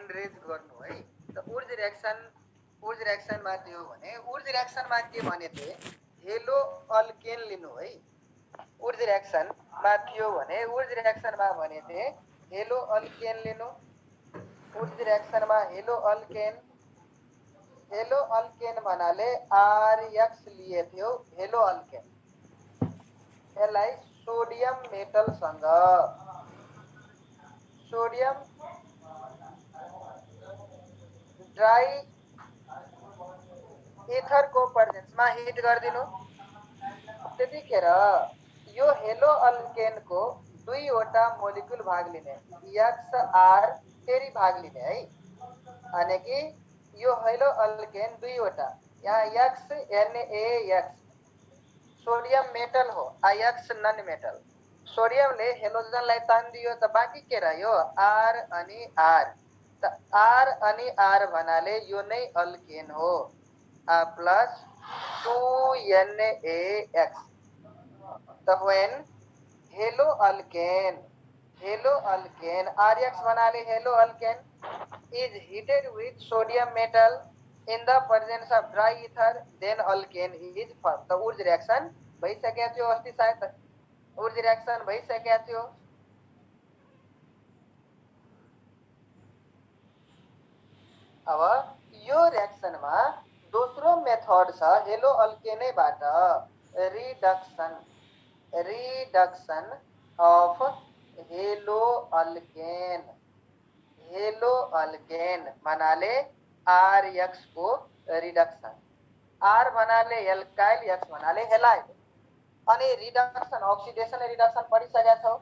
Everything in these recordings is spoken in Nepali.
एनरेज गर्नु है। त उर्ज रिएक्सनमा त्यो भने उर्ज रिएक्सनमा के भने थिए हेलो अल्केन लिनु है। उर्ज रिएक्सनमा थियो भने उर्ज रिएक्सनमा भने थिए हेलो अल्केन लिनु। उर्ज रिएक्सनमा हेलो अल्केन भन्नाले आरएक्स लिए थियो हेलो अल्केन। यसलाई सोडियम मेटलसँग सोडियम ड्राई इथरको प्रेजेन्समा हिट गरिदिनु। त्यतिखेर यो हेलो अल्केनको दुईवटा मोलिकुल भाग लिने एक्स आर फेरि भाग लिने है। अनि कि यो हेलो अल्केन दुईवटा यहाँ एक्स NaX सोडियम मेटल हो एक्स नन मेटल। सोडियमले हेलोजनलाई तानिदियो त बाँकी के रह्यो आर अनि आर। त आर अनि आर भन्नाले यो नै अल्केन हो प्लस 2NaX। त when हेलो अल्केन RX भन्नाले hello alkane is heated with sodium metal in the presence of dry ether then alkane is formed। त उर्ज रिएक्सन भइसकेको थियो अस्ति सायद उर्ज रिएक्सन भइसकेको थियो। अब यो रिएक्सनमा दोस्रो मेथड छ हेलो अल्केनैबाट रिडक्सन अफ हेलो अल्केन भन्नाले RX को रिडक्सन। R भन्नाले एल्काइल X भन्नाले हेलाइड। अनि रिडक्सन अक्सिडेसन रिडक्सन पढिसकेका छौँ।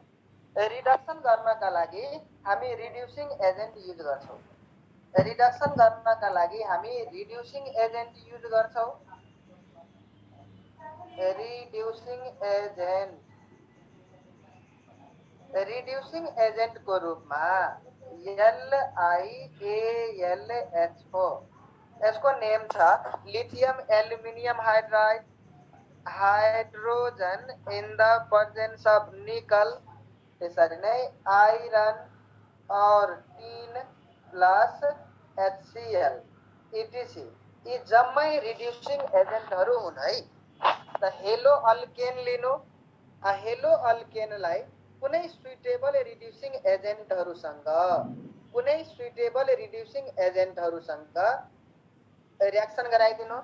रिडक्सन गर्नका लागि हामी रिड्युसिङ एजेन्ट युज गर्छौँ। रिडक्सन गर्नका लागि हामी रिड्युसिङ एजेन्ट युज गर्छौँ। रिड्युसिङ एजेन्टको रूपमा LiAlHO यसको नेम छ lithium aluminium hydride hydrogen in the presence of nickel. त्यसरी नै आइरन और टिन प्लस HCl etc यी जम्मै रिड्युसिङ एजेन्टहरू हुन् है। त हेलो अल्केन लिनु। हेलो अल्केनलाई कुनै सुइटेबल रिड्युसिङ एजेन्टहरूसँग रिएक्सन गराइदिनु।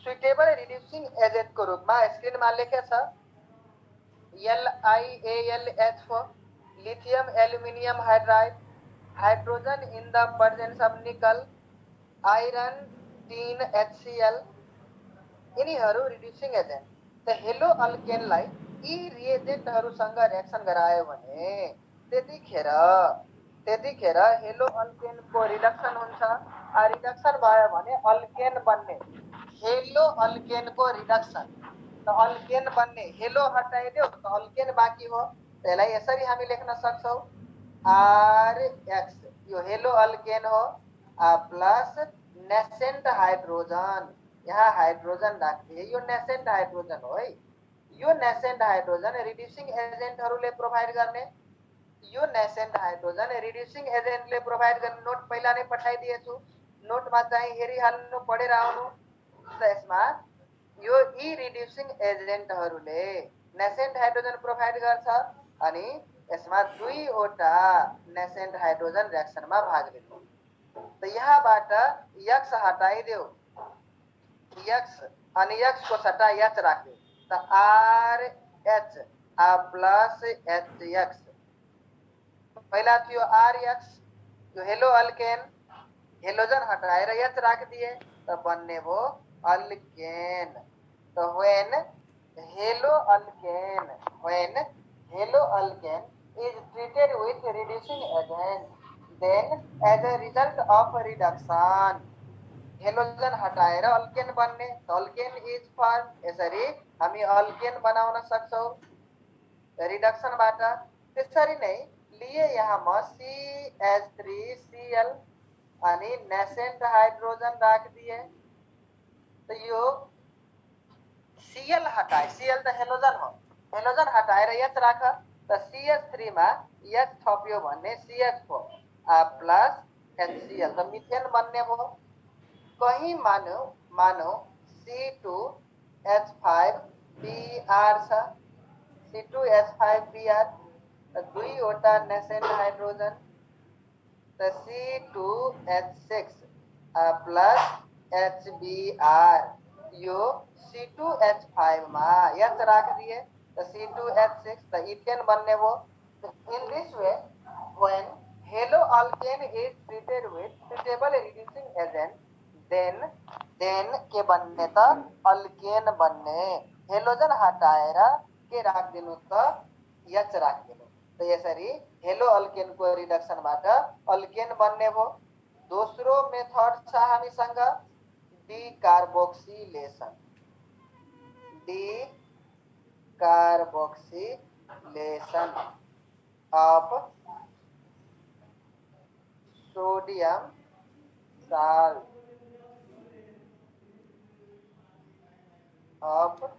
सुइटेबल रिड्युसिङ एजेन्टको रूपमा स्क्रिनमा लेखेको छ LiAlHO lithium aluminium hydride hydrogen in the presence of निकल आइरन टिन HCl यिनीहरू रिड्युसिङ एजेन्ट। त हेलो अल्केनलाई यी रिएजेन्टहरूसँग रिएक्सन गरायो भने त्यतिखेर हेलो अल्केनको रिडक्सन हुन्छ। रिडक्सन भयो भने अल्केन बन्ने हेलो अल्केनको रिडक्सन। त अल्केन बन्ने हेलो हटाइदियो त अल्केन बाँकी हो। त्यसलाई यसरी हामी लेख्न सक्छौँ RX यो हेलो अल्केन हो प्लस नेसेन्ट हाइड्रोजन यहाँ हाइड्रोजन राखिदिए यो नेसेन्ट हाइड्रोजन हो है। यो नेसेन्ट हाइड्रोजन रिड्युसिङ एजेन्टहरूले प्रोभाइड गर्ने। यो नेसेन्ट हाइड्रोजन रिड्युसिङ एजेन्टले प्रोभाइड गर्ने नोट पहिला नै पठाइदिएछु। नोटमा चाहिँ हेरिहाल्नु पढेर आउनु। त यसमा यो यी रिड्युसिङ एजेन्टहरूले नेसेन्ट हाइड्रोजन प्रोभाइड गर्छ अनि यसमा दुईवटा नेसेन्ट हाइड्रोजन रिएक्सनमा भाग लिनु। त यहाँबाट X हटाइदेऊ X अनि X को सट्टा H राख्यो त RH प्लस HX। पहिला थियो RX यो हेलो अल्केन हेलोजन हटाएर H राखिदिए त बन्ने भयो अल्केन। त when hello alkane is treated with reducing agent then as a result of reduction halogen हटाएर अल्केन बन्ने त अल्केन इज फर्म। यसरी हामी अल्केन बनाउन सक्छौँ रिडक्सनबाट। त्यसरी नै लिए यहाँ म CH3Cl अनि नेसेन्ट हाइड्रोजन राखिदिए। त यो Cl हटाए Cl त हेलोजन हो हेलोजन हटाएर H राख त CH3 मा H थप्यो भने CH4 प्लस HCl त मिथेन बन्ने भयो। कहीं मानो मानो C2H5Br छ, C2H5Br दुईवटा नेसेंट हाइड्रोजन, त C2H6 प्लस HBr यो C2H5 मा H राख दिए त C2H6 त इथेन बन्ने भयो। In this way, when haloalkane is treated with suitable reducing agent, then के बन्ने त अल्केन बन्ने। हेलोजन हटाएर के राखिदिनु त H राखिदिनु। त यसरी हेलो अल्केनको रिडक्सनबाट अल्केन बन्ने भयो। दोस्रो मेथड छ हामीसँग डिकार्बोक्सिलेसन। डिकार्बोक्सिलेसन of sodium salt of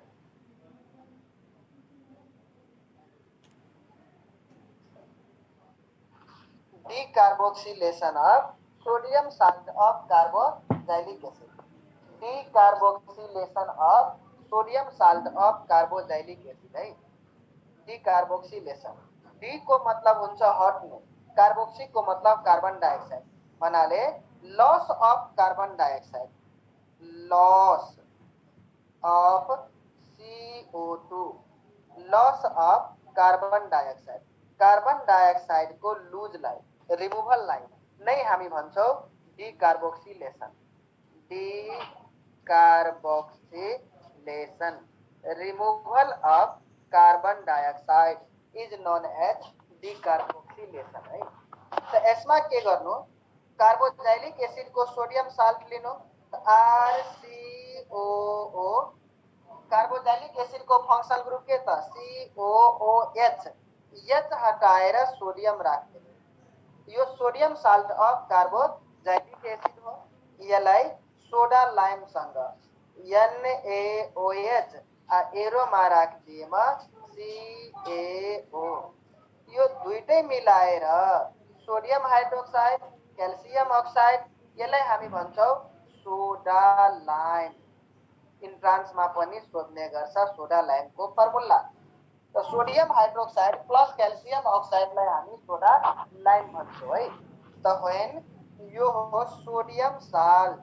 decarboxylation of sodium salt of carboxylic acid. Decarboxylation of sodium salt of carboxylic acid है। डिकार्बोक्सिलेसन, डी को मतलब हुन्छ हट्नु, कार्बोक्सी को मतलब कार्बन डाइऑक्साइड भन्नाले loss of carbon dioxide, loss of CO2, loss of carbon dioxide, carbon dioxide को लूज लाई रिमूवल लाई नै हामी भन्छौं decarboxylation. Decarboxylation removal of carbon dioxide is known as decarboxylation है। त यसमा के गर्नु, कार्बोक्सिलिक एसिड को सोडियम साल्ट लिनु, RCOO, कार्बोक्सिलिक एसिड को फंक्शनल ग्रुप के त COOH, H हटाएर सोडियम राख्दिनु। यो sodium salt of carboxylic acid हो। यसलाई सोडा लाइम सँग NaOH एरोमा राखिदिएमा CaO, यो दुईटै मिलाएर सोडियम हाइड्रोक्साइड, क्याल्सियम अक्साइड, यसलाई हामी भन्छौं सोडा लाइम। इन्ट्रान्समा पनि सोध्ने गर्छ सोडा लाइमको फर्मुला। त सोडियम हाइड्रोक्साइड प्लस क्याल्सियम अक्साइडलाई हामी सोडा लाइम भन्छौं है। त व्हेन यो हो सोडियम साल्ट,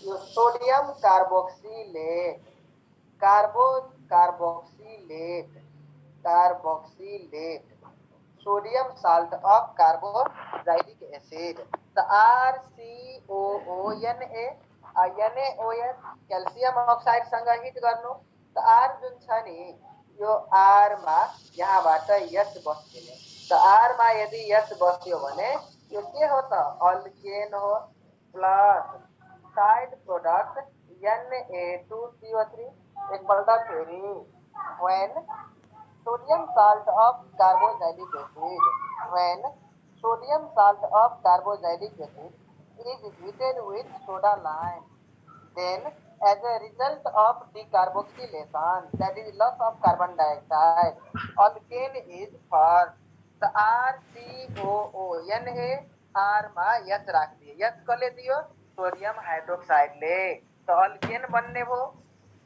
यो sodium carboxylate, carboxylate sodium salt of carboxylic acid. त RCOO NaOH क्याल्सियम अक्साइड सँग हिट गर्नु, त R जुन छ नि यो R मा यहाँबाट H बस्दिने। त R मा यदि H बस्यो भने यो के हो त अल्केन हो, प्लस साइड प्रोडक्ट Na2CO3। एकपल्ट फेरि when sodium salt of carboxylic acid, when sodium salt of carboxylic acid is heated with soda lime, then as a result of decarboxylation, that is loss of carbon dioxide, alkane is formed। The RCOO Na R मा H राख दिए, H कसले दियो सोडियम हाइड्रोक्साइडले, त अल्केन बन्ने भयो।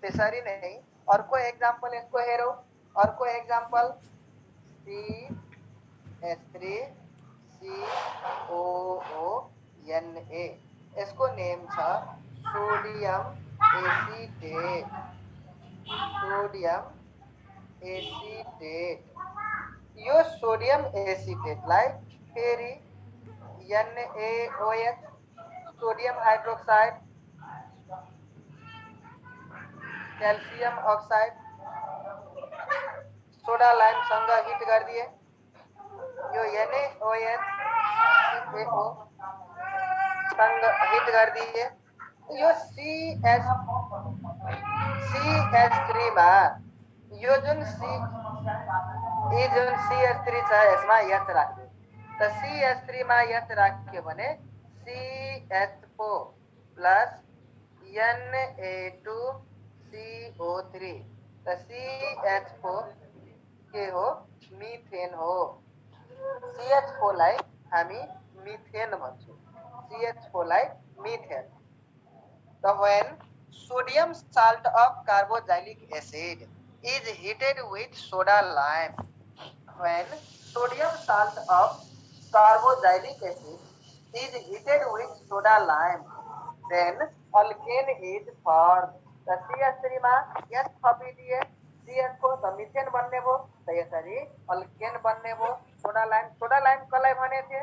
त्यसरी नै अर्को एक्जाम्पल यसको हेरौं। अर्को एक्जाम्पल CH3COONA, यसको नेम छ सोडियम एसिटेट, सोडियम एसिटेट। यो सोडियम एसिटेटलाई फेरि NaOH sodium hydroxide, calcium oxide, soda lime सँग हिट गरिदिए। यो NaOH CaO सँग हिट गरिदिए। यो CH3 मा यो जुन CH3 छ यसमा H राख्दिए। त CH3 मा H राख्यो भने CH4 प्लस Na2CO3, त CH4 के हो मिथेन हो। CH4 लाई हामी मिथेन भन्छु, CH4 लाई methane. So when sodium salt of carboxylic acid is heated with soda lime, when sodium salt of carboxylic acid is heated with soda lime, then alkane is formed. The CH3 मा H थपिदिए, CH4 त मिथेन बन्ने भयो, त यसरी अल्केन बन्ने भयो। सोडा लाइम कसलाई भने थिए?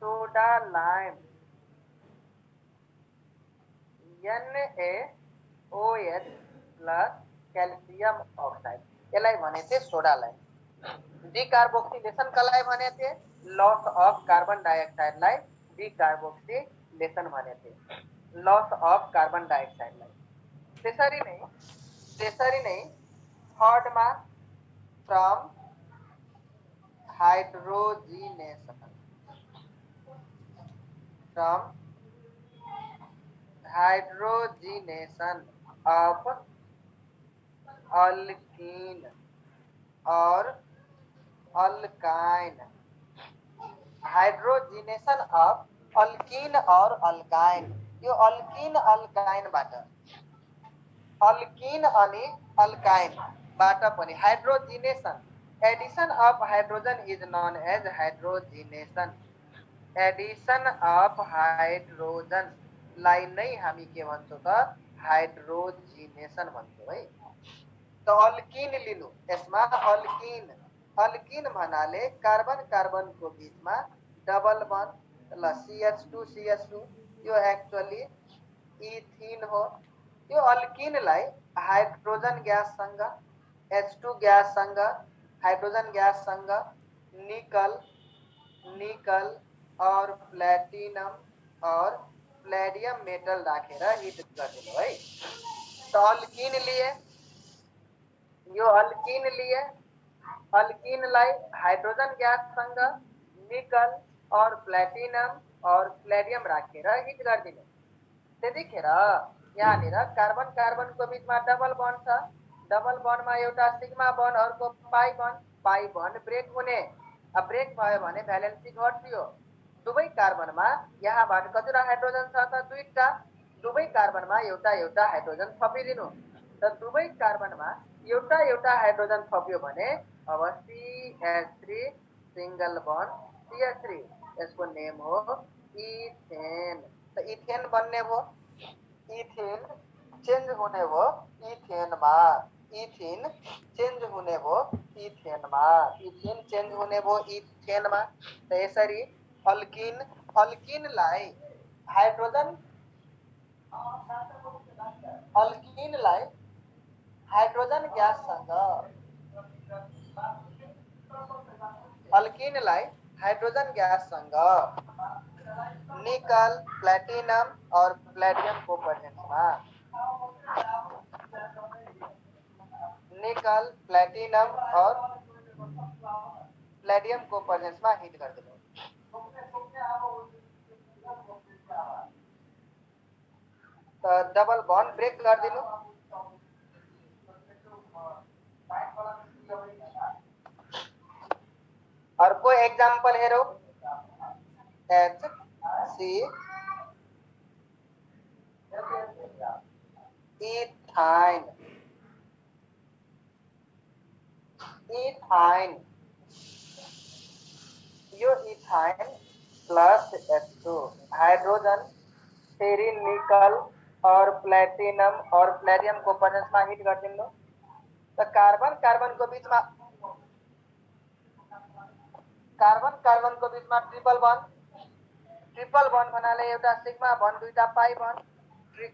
Soda lime NaOH plus calcium oxide, यसलाई भने थिए सोडा लाइम। डिकार्बोक्सिलेसन कसलाई भने थिए? लस अफ कार्बन डाइअक्साइडलाई डिकार्बोक्सिलेसन भने थिए, लस अफ कार्बन डाइअक्साइडलाई। त्यसरी नै थर्डमा from hydrogenation, from hydrogenation of alkene और अल्काइन, हाइड्रोजिनेशन ऑफ अल्कीन और अल्काइन। यो अल्कीन अल्काइनबाट, अल्कीन अनि अल्काइनबाट पनि hydrogenation, addition of hydrogen is known as hydrogenation. Addition of hydrogen लाई नै हामी के भन्छौँ त? हाइड्रोजिनेशन भन्छौँ है। त अल्किन लिनु, यसमा अल्किन, अल्किन भन्नाले कार्बन कार्बनको बीचमा डबल बन्ड ल CH2 यो एक्चुअली इथिन हो। यो अल्किनलाई हाइड्रोजन ग्याससँग, H2 ग्याससँग, हाइड्रोजन ग्याससँग निकल और प्लेटिनम और प्लेडियम मेटल राखेर हिट गरिदिनु है। त अल्किन लिए, यो अल्किन लिए, अल्किनलाई हाइड्रोजन ग्याससँग निकल और प्लेटिनम और प्लेडियम राखेर हिट गरिदिनु। त्यतिखेर यहाँनिर कार्बन कार्बनको बीचमा डबल बन्ड छ, डबल बन्डमा एउटा सिग्मा बन्ड, अर्को पाई बन्ड ब्रेक हुने। अब ब्रेक भयो भने भ्यालेन्सी घट्यो। दुवै कार्बनमा यहाँबाट कतिवटा हाइड्रोजन छ त? दुईटा। दुवै कार्बनमा एउटा एउटा हाइड्रोजन थपिदिनु। त दुवै कार्बनमा एउटा एउटा हाइड्रोजन थप्यो भने अब CH3 सिंगल बन्ड CH3, यसको नेम हो इथेन। त इथेन बन्ने भयो, इथिन चेन्ज हुने भयो इथेनमा, इथिन चेन्ज हुने भयो इथेनमा, इथिन चेन्ज हुने भयो इथेनमा। त यसरी अल्किन, अल्किनलाई हाइड्रोजन, अल्किनलाई हाइड्रोजन ग्याससँग, अल्किनलाई हाइड्रोजन ग्याससँग निकल, प्लेटिनम और प्लेडियम को प्रेजेंसमा, निकल, प्लेटिनम और प्लेडियम को प्रेजेंसमा हिट गरिदिनु। त डबल बन्ड ब्रेक गरिदिनु। अर्को एग्जाम्पल हेरौँ, HC इथाइन, इथाइन, यो इथाइन प्लस H2 हाइड्रोजन फेरि निकल और प्लेटिनम और प्लेडियम को प्रेजेंसमा हिट गरिदिनु। त कार्बन कार्बनको बीचमा, कार्बन कार्बनको बीचमा ट्रिपल बन्ड, ट्रिपल बन्ड भन्नाले एउटा सिग्मा बन्ड, दुईटा पाई बन्ड।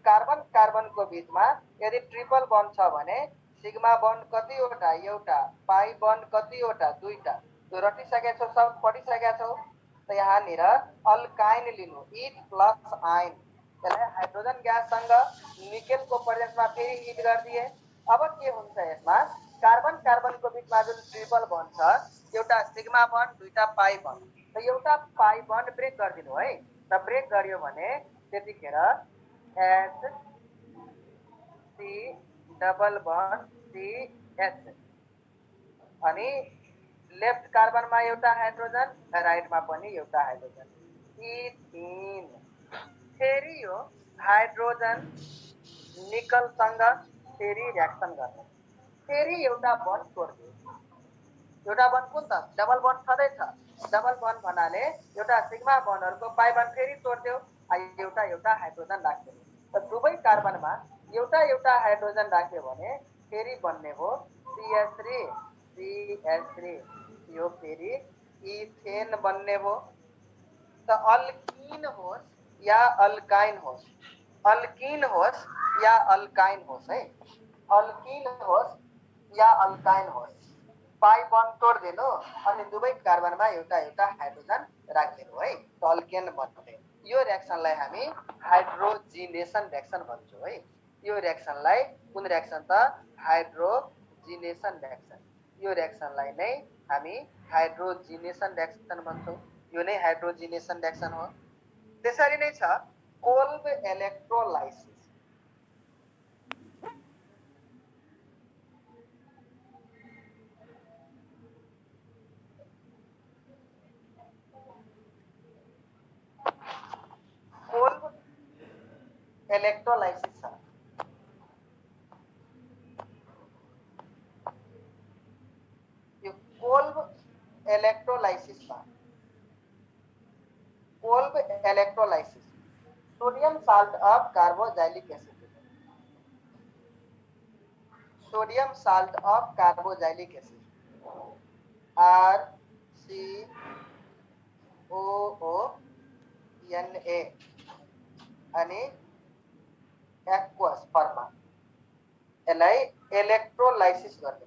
कार्बन कार्बनको बीचमा यदि ट्रिपल बन्ड छ भने सिग्मा बन्ड कतिवटा? एउटा। पाई बन्ड कतिवटा? दुईटा। त्यो रटिसकेका छौ, सब पढिसकेका छौ। त यहाँनिर अल्काइन लिनु, इथ प्लस आइन, त्यसलाई हाइड्रोजन ग्याससँग निकेलको प्रेजेन्समा फेरि हिट गरिदिए। अब के हुन्छ यसमा? कार्बन कार्बनको बीचमा जुन ट्रिपल बन्ड छ, एउटा सिग्मा बन्ड, दुईटा पाई बन्ड, त एउटा पाई बन्ड ब्रेक गरिदिनु है। त ब्रेक गर्यो भने त्यतिखेर HC डबल बन्ड CH अनि लेफ्ट कार्बनमा एउटा हाइड्रोजन, राइटमा पनि एउटा हाइड्रोजन, इथिन। फेरि यो हाइड्रोजन निकलसँग फेरि रियाक्सन गर्ने, फेरि एउटा बन्ड तोड्दियो। एउटा बन्ड कुन त डबल बन्ड छँदैछ, डबल बन्ड भन्नाले एउटा सिग्मा बन्डहरुको पाई बन्ड फेरि तोड्दियो, एउटा एउटा हाइड्रोजन राख्दियो। त दुवै कार्बनमा एउटा एउटा हाइड्रोजन राख्यो भने फेरि बन्ने हो CH3, CH3। यो फेरि इथेन बन्ने हो। त अल्किन होस् या अल्काइन होस्, अल्किन होस् या अल्काइन होस् है, अल्किन होस् या अल्काइन होस्, पाई बन्ड तोड्दिनु अनि दुवै कार्बनमा एउटा एउटा हाइड्रोजन राख्दिनु है, त अल्केन बन्ने। यो रियाक्सनलाई हामी हाइड्रोजिनेसन रियाक्सन भन्छौँ है। यो रियाक्सनलाई कुन रियाक्सन त हाइड्रोजिनेसन रियाक्सन। यो रियाक्सनलाई नै हामी हाइड्रोजिनेसन रियाक्सन भन्छौँ। यो नै हाइड्रोजिनेसन रियाक्सन हो। त्यसरी नै छ कोल्ब इलेक्ट्रोलाइसिस। कोल्ब इलेक्ट्रोलाइसिस छ। यो कोल्ब इलेक्ट्रोलाइसिस छ। Kolb electrolysis, sodium salt of carboxylic acid, sodium salt of carboxylic acid, RCOONA अनि एक्वस फर्ममा यसलाई इलेक्ट्रोलाइसिस गर्ने,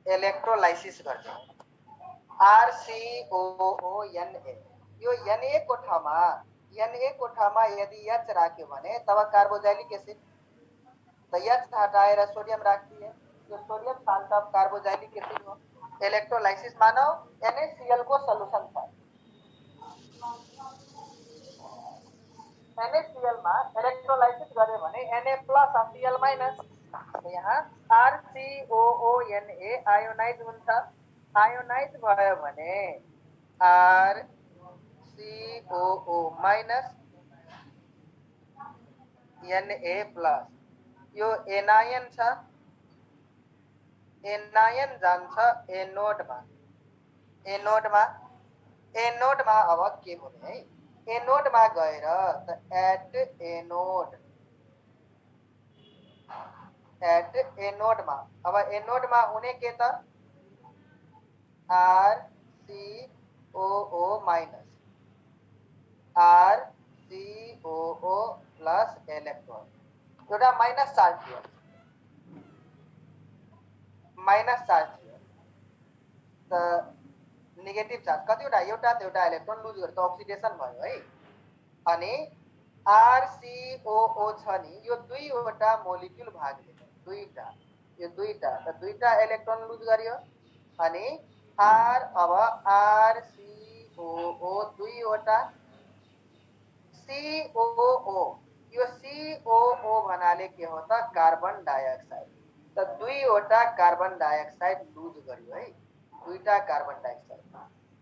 इलेक्ट्रोलाइसिस गर्ने। RCOONA, यो Na को ठाउँमा यदि H राख्यो भने तब कार्बोजाइलिक एसिड, त H हटाएर सोडियम राख्दिए, यो sodium salt of carboxylic acid हो। इलेक्ट्रोलाइसिस मानौ NaCl को सल्युसन छ, NaCl मा इलेक्ट्रोलाइसिस गर्यो भने Na+ Cl-, यहाँ RCOONA आयोनाइज हुन्छ। आयोनाइज भयो भने RCOO- Na+, यो एनायन छ, एनायन जान्छ एनोडमा, एनोडमा, एनोडमा अब के हुने है, एनोडमा गएर त एट एनोडमा, अब एनोडमा हुने के त RCOO- RCOO प्लस इलेक्ट्रोन, एउटा माइनस चार्ज थियो, माइनस चार्ज थियो त नेगेटिभ चार्ज कतिवटा, एउटा त एउटा इलेक्ट्रोन लुज गर्छ, अक्सिडेसन भयो है। अनि RCOO छ नि, यो दुईवटा मोलिक्युल भाग लिने, दुईटा, यो दुईटा, त दुईटा इलेक्ट्रोन लुज गर्यो अनि अब RCOO दुईवटा, COO, यो COO भन्नाले के हो त कार्बन डाइअक्साइड, त दुईवटा कार्बन डाइअक्साइड लुज गर्यो है, दुईटा कार्बन डाइअक्साइड।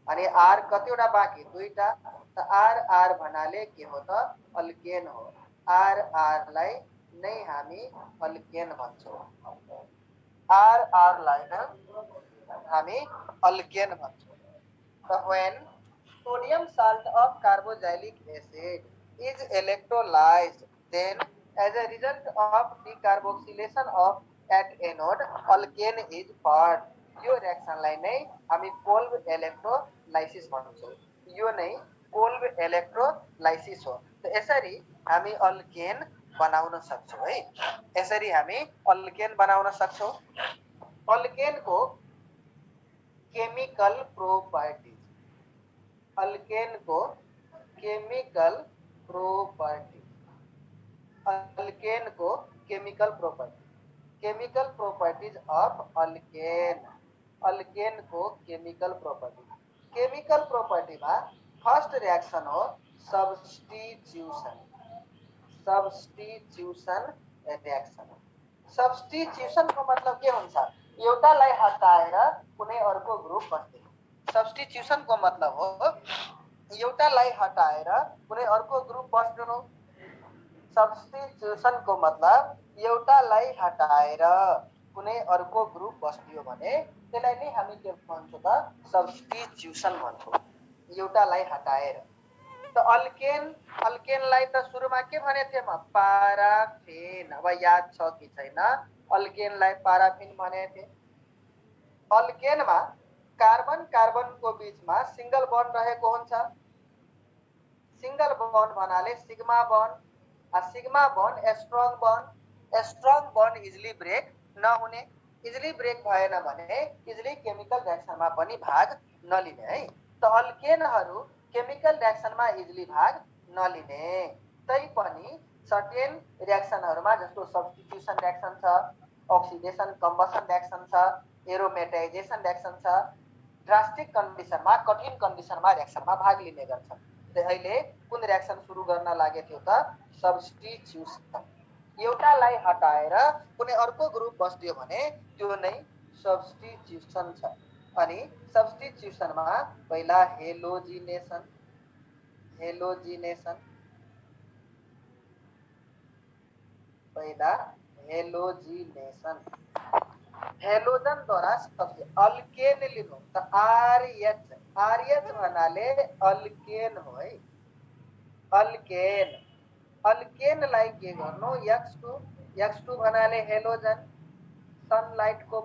अनि R कतिवटा बाँकी, दुईटा, त RR भन्नाले के हो त अल्केन हो। RR लाई नै हामी अल्केन भन्छौँ, RR लाई नै हामी अल्केन भन्छौँ। त when sodium salt of carboxylic acid is electrolyzed, then as a result of decarboxylation of at anode, alkane is formed। यो रियाक्सनलाई नै हामी कोल्ब इलेक्ट्रोलाइसिस भन्छौँ। यो नै कोल्ब इलेक्ट्रोलाइसिस हो। त यसरी हामी अल्केन बनाउन सक्छौँ है, यसरी हामी अल्केन बनाउन सक्छौँ। अल्केनको केमिकल प्रोपर्टीज, अल्केनको केमिकल प्रोपर्टीज, अल्केनको chemical property, chemical properties of alkane, अल्केनको केमिकल प्रोपर्टी, केमिकल प्रोपर्टीमा फर्स्ट रियाक्सन हो सब्स्टिट्युसन, सब्स्टिट्युसन रिएक्सन हो। सब्स्टिट्युसनको मतलब के हुन्छ, एउटालाई हटाएर कुनै अर्को ग्रुप बस्ने। सब्स्टिट्युसनको मतलब हो एउटालाई हटाएर कुनै अर्को ग्रुप बस्नु हो। सब्स्टिट्युसनको मतलब एउटालाई हटाएर कुनै अर्को ग्रुप बस्दियो भने त्यसलाई नै हामी के भन्छौँ त, सब्स्टिट्युसन भन्छौँ, एउटालाई हटाएर। त अल्केनलाई त सुरुमा के भनेको थिएँ म, पाराफिन। अब याद छ कि छैन, अल्केनलाई पाराफिन भनेको थिएँ। अल्केनमा कार्बन कार्बनको बीचमा सिंगल बन्ड रहेको हुन्छ। सिंगल बन्ड भन्नाले sigma bond, sigma bond strong bond easily break नहुने। इजिली ब्रेक भएन भने इजिली केमिकल रिएक्सनमा पनि भाग नलिने है। त अल्केनहरू केमिकल रिएक्सनमा इजिली भाग नलिने, तैपनि सर्टेन रिएक्सनहरूमा जस्तो सब्स्टिट्युसन रिएक्सन छ, अक्सिडेसन कम्बसन रिएक्सन छ, एरोमेटाइजेसन रिएक्सन छ, ड्रास्टिक कन्डिसनमा कठिन कन्डिसनमा रिएक्सनमा भाग लिने गर्छन्। अहिले कुन रिएक्सन सुरु गर्न लागेको थियो त, सब्स्टिट्युसन। एउटालाई हटाएर कुनै अर्को ग्रुप बस्दियो भने त्यो नै सब्स्टिट्युसन छ। अनि सब्स्टिट्युसनमा पहिला हेलोजिनेसन पहिला हेलोजिनेसन, हेलोजनद्वारा सबसे अल्केन लिनु त आरएच भन्नाले अल्केन हो है। अल्केनलाई के गर्नु, X2 भन्नाले हेलोजन, सनलाइटको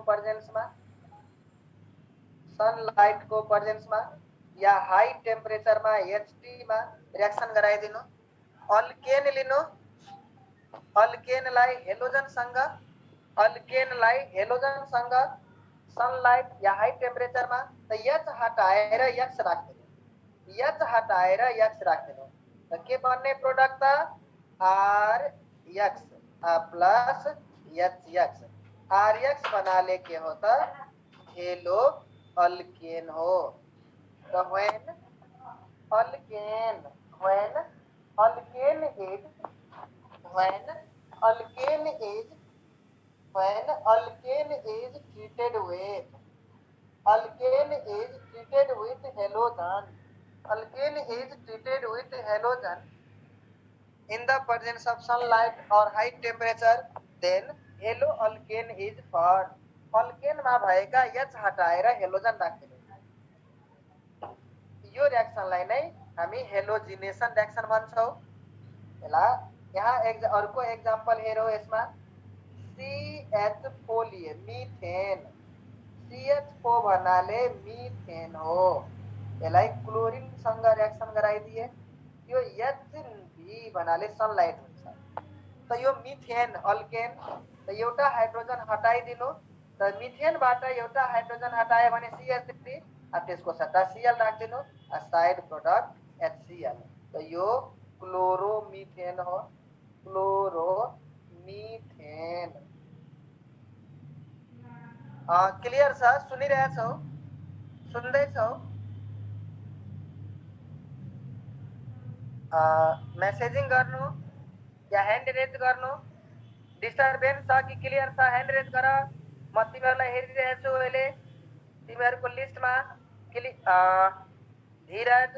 प्रेजेन्समा या हाई टेम्परेचरमा HT मा रिएक्सन गराइदिनु। अल्केन लिनु, अल्केनलाई हेलोजनसँग सनलाइट या हाई टेम्परेचरमा त H हटाएर X राख्दिनु। त के बन्ने प्रोडक्ट त RX प्लस HX। RX भन्नाले के हो त, हेलो अल्केन हो। त when alkane is treated with halogen in the presence of sunlight or high temperature, then halo alkane is formed. Alkane मा भएका H हटाएर हेलोजन राख्दिनु। यो रिएक्सनलाई नै हामी हेलोजिनेसन रिएक्सन भन्छौँ। यहाँ अर्को एक्जाम्पल हेरौँ यसमा, CH4 लिए मिथेन। CH4 भन्नाले मिथेन हो। यसलाई क्लोरिनसँग रिएक्सन गराइदिए, यो HB भन्नाले सनलाइट हुन्छ। त यो मिथेन अल्केन, त एउटा हाइड्रोजन हटाइदिनु। त मिथेनबाट एउटा हाइड्रोजन हटायो भने CH3, त्यसको सट्टा Cl राख्दिनु, साइड प्रोडक्ट HCl। त यो क्लोरोमिथेन हो, क्लोरोमिथेन। क्लियर छ, सुनिरहेछौ, सुन्दैछौ? मेसेजिङ गर्नु या ह्यान्ड रेज गर्नु। डिस्टर्बेन्स छ कि क्लियर छ, ह्यान्ड रेज गर। म तिमीहरूलाई हेरिरहेछु अहिले। तिमीहरूको लिस्टमा धीरज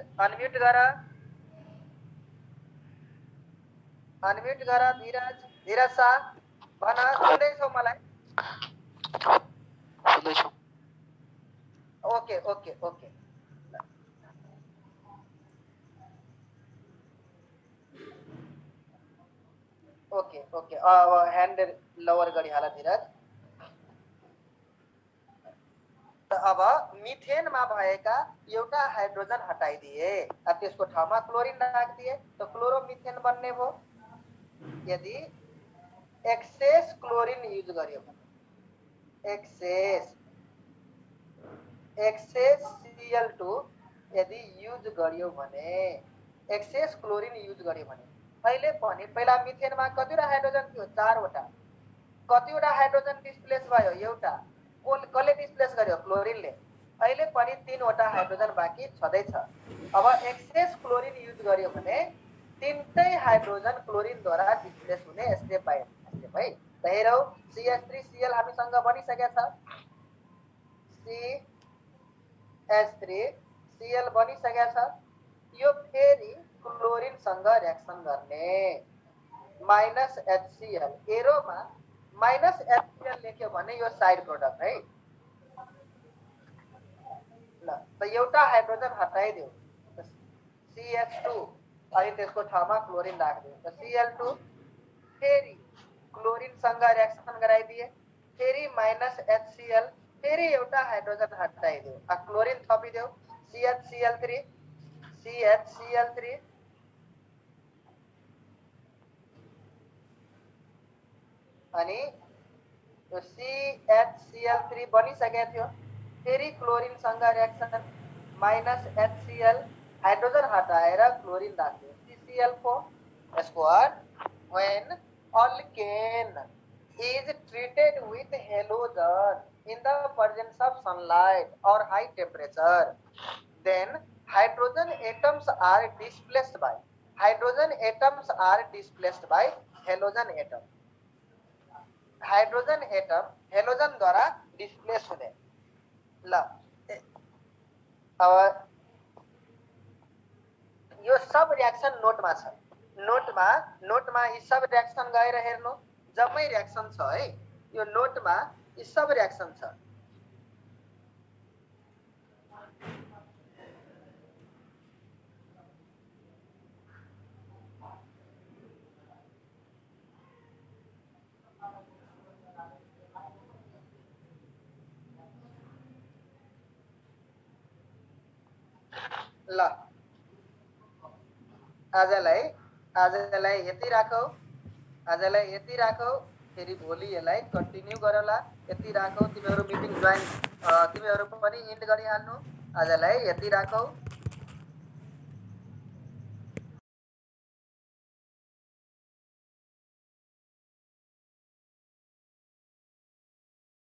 अनम्युट गर, धीरज शाह भन, सुन्दैछौ मलाई? सुन्दैछु। Okay okay okay okay okay hand lower गरिहाल धीरज। त अब मिथेनमा भएका एउटा हाइड्रोजन हटाइदिए, त्यसको ठाउँमा क्लोरिन राखिदिए, त क्लोरोमिथेन बन्ने भयो। यदि एक्सेस क्लोरिन युज गर्यो भने, एक्सेस Cl2 यदि युज गर्यो भने, एक्सेस क्लोरिन युज गर्यो भने, अहिले पनि पहिला मिथेनमा कतिवटा हाइड्रोजन थियो, 4 वटा। कतिवटा हाइड्रोजन डिस्प्लेस भयो, एउटा। कसले डिस्प्लेस गर्यो, क्लोरिनले। अहिले पनि 3 वटा हाइड्रोजन बाँकी छँदैछ। अब एक्सेस क्लोरिन युज गर्यो भने 3टै हाइड्रोजन क्लोरिनद्वारा डिस्प्लेस हुने स्टेप बाई स्टेप है त हेरौ CH3Cl हामीसँग बनिसकेको छ CH3Cl बनिसकेको छ यो फेरि क्लोरिनसँग रिएक्सन गर्ने -HCl एरोमा -HCl लेख्यो भने यो साइड प्रोडक्ट है ल त एउटा हाइड्रोजन हटाइदेऊ CH2 अनि त्यसको ठाउँमा क्लोरिन राख्दियो त Cl2 फेरि क्लोरिनसँग रिएक्सन गराइदिए फेरि -HCl फेरि एउटा हाइड्रोजन हटाइदेऊ क्लोरिन थपिदेऊ CHCl3 अनि यो CHCl3 बनिसकेको थियो फेरि क्लोरिनसँग रिएक्सन -HCl हाइड्रोजन हटाएर क्लोरिन राख्दियो CCl4 यसको अर्थ when alkane is treated with halogen in the presence of sunlight or high temperature then hydrogen atoms are displaced by halogen atom hydrogen atom halogen द्वारा डिस्प्लेस हुने ल अब यो सब रिएक्सन नोटमा छ नोटमा यी सब रिएक्सन गएर हेर्नु जम्मै रिएक्सन छ है यो नोटमा यी सब रिएक्सन छ ल आजलाई यति राखौ फेरि भोलि यसलाई कन्टिन्यू गरौँला यति राखौ तिमीहरू मिटिङ जोइन तिमीहरू पनि इन्ड गरिहाल्नु आजलाई यति राखौ